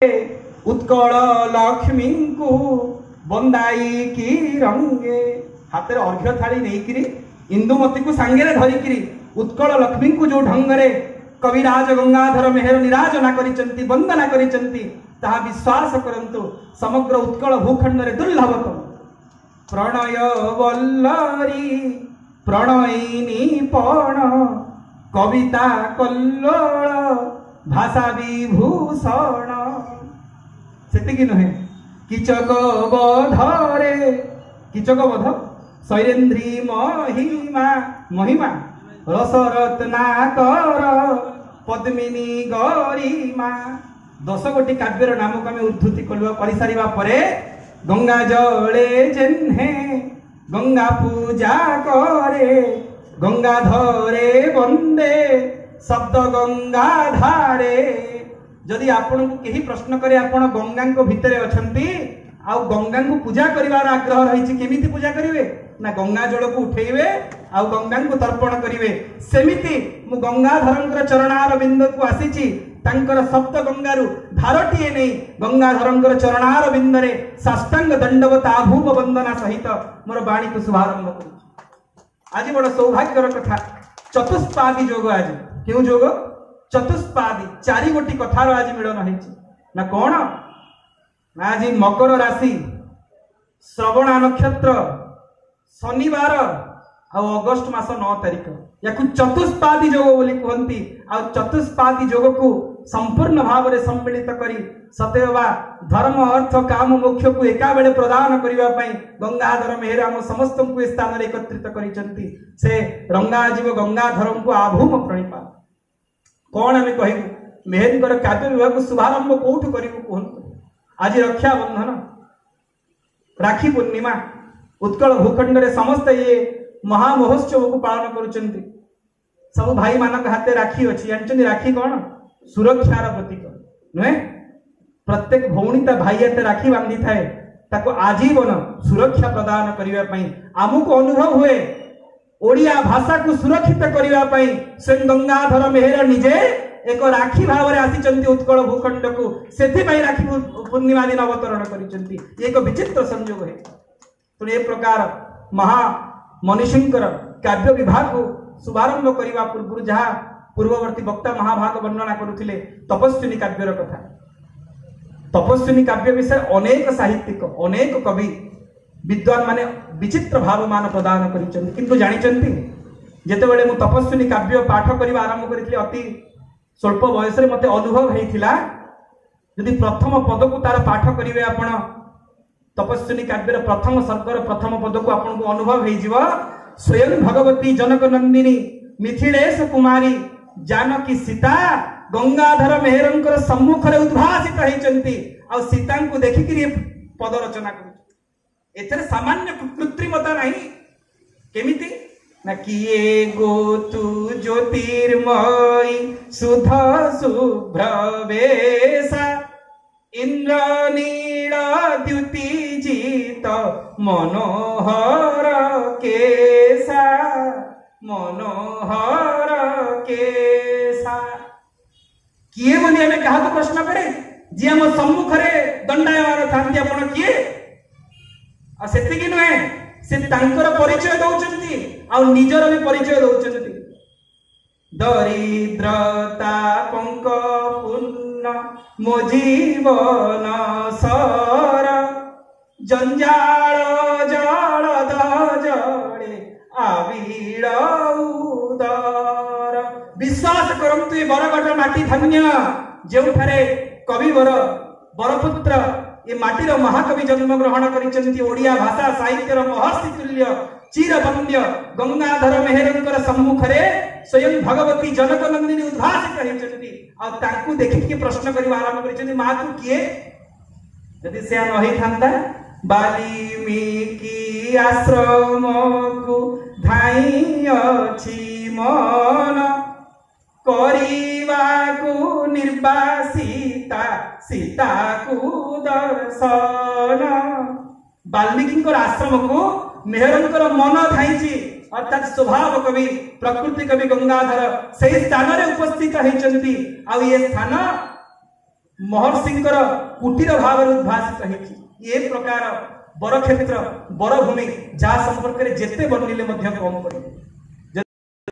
उत्कल लक्ष्मी को बंदाई की रंगे हाथ में अर्घ्य थाली नहीं इंदुमती को सांगे धरिकी उत्कल लक्ष्मी को जो ढंगरे कविराज गंगाधर मेहर निराजना करिचंती वंदना करिचंती ताहा विश्वास करंतु समग्र उत्कल भूखंड रे दुर्लभतम प्रणय वल्लरी प्रणयिनी पण कविता कल्लोळ भाषा विभूषण सेतिकी नुहे किचक बधरे किचक बध शैलेन्द्री महिमा महिमा रसरत्नाकर पद्मिनी गरिमा 10 गोटी काव्यर नाम को आम उद्धृति कर सारा परे गंगा जले जेन्हे गंगा पूजा करे गंगा धरे वंदे शब्द गंगा धारे जदि आपण को कहीं प्रश्न करे आपण गंगा को भितर अछंती आ गंगा को पूजा करिवार आग्रह रही केमिति पूजा करिवे ना गंगा जल को उठेइबे आ गंगा को तर्पण करिवे सेमिति मु गंगाधरंकर चरणार बिंद को आसीची तांकर सप्त गंगारु धारटीए नहीं गंगाधरंकर चरणार बिंद रे साष्टांग दंडवत आभूप वंदना सहित मोर बाणी को शुभारंभ करू आज बड़ सौभाग्यर कथा चतुष्पादी जोग आज क्यों जोग चतुष्पादी 4 गोटी कथार आज मिलन होइछि ना कोन ना आज मकर राशि श्रवणा नक्षत्र शनिवार आ अगस्ट मास 9 तारिख या चतुष्पादी जोग बोली कहती आ चतुष्पादी जोग को संपूर्ण भाव में सम्मिलित करी सतेवा धर्म अर्थ काम मोक्ष को एका बेले प्रदान करने गंगाधर मेहर आम समस्त को स्थान में एकत्रित करिसंती से रंगाजीव गंगाधर को आभूम प्रणिपात कौन आम कहू मेहर काव्य विभाग शुभारंभ कौटू करूँ आज रक्षाबंधन राखी पूर्णिमा उत्कल भूखंड रे समस्त ये महामहोत्सव को पालन करुचंती सब भाई मानक हाथे राखी अच्छी जानते राखी कौन सुरक्षार प्रतीक नुहे प्रत्येक भौणी ता भाई हाथे राखी बांधी थाए ताको आजीवन सुरक्षा प्रदान करने आमको अनुभव हुए ओडिया भाषा को सुरक्षित करने स्वयं गंगाधर मेहर निजे एक राखी भाव में आसी उत्कल भूखंड को से राखी पूर्णिमा दिन अवतरण कर एक विचित्र संयोग है तो ये प्रकार महा मनीषींकर काव्य विभाग को शुभारंभ करने पूर्व जहाँ पूर्ववर्ती वक्ता महाभाग वर्णना करुथिले तपस्विनी काव्यर कथा तपस्विनी काव्य विषय अनेक साहित्यिक अनेक कवि विद्वान माने विचित्र भावमान प्रदान करिसंती किंतु जानिचंती जेतेबेले मु तपस्विनी काव्य पाठ करबा आरंभ करिथिले अति स्वल्प बयस रे मते अनुभव हेइथिला यदि प्रथम पद को तार पाठ करिवे आपण तपस्विनी काव्यर प्रथम सर्गर प्रथम पद को आपन को अनुभव हेइजिव स्वयं भगवती जनक नंदिनी मिथिलेश कुमारी जानकी सीता गंगाधर मेहरंकर सम्मुख रे उद्भासित हेइचंती आ सीता को देखिकरी पद रचना कर एथरे सामान्य कृत्रिमता नहीं केमिति ना किए गो तू ज्योतिर्मयी सुध शुभ्र वेशा इंद्र नील द्युति जीत मनोहर केसा मनोहर केसा किए बोली हमें कहा तो प्रश्न करे जी हम सम्मुख रे दंडायमान थांती आपण किए आ सेतिकी नुहे से तांकर परिचय दउचंती आ निजर भी परिचय दउचंती दरिद्रता पंक पुण्य मो जीवन सर जंजाल जल दजड़े आविड़ उदर विश्वास करंतु ये बरगड़ माटी धन्य जेउठारे कविवर बरपुत्र ये माटीर महाकवि जन्म ग्रहण करिसंती ओडिया भाषा साहित्यर महर्षि तुल्य चिरवंद्य गंगाधर मेहरंकर सम्मुख रे स्वयं भगवती जनक नंदिनी उद्भासित होइचंती आ ताकू देखि प्रश्न करिवा आरंभ करिसंती मा तू किए यदि से न होई थांता वाल्मीकि आश्रम को धाई अछि मन करिवा को निर्वासिता सीता को दर्शन वाल्मीकि आश्रम को मेहरंकर मन धाई अर्थात स्वभाव कवि प्रकृति कवि गंगाधर से स्थान में उपस्थित होती आ ये स्थान महर्षिंकर कुटीर भाव उद्भासित होती ये प्रकार बर क्षेत्र बर भूमि जहाँ संपर्क में जिते वर्णिले कम पड़े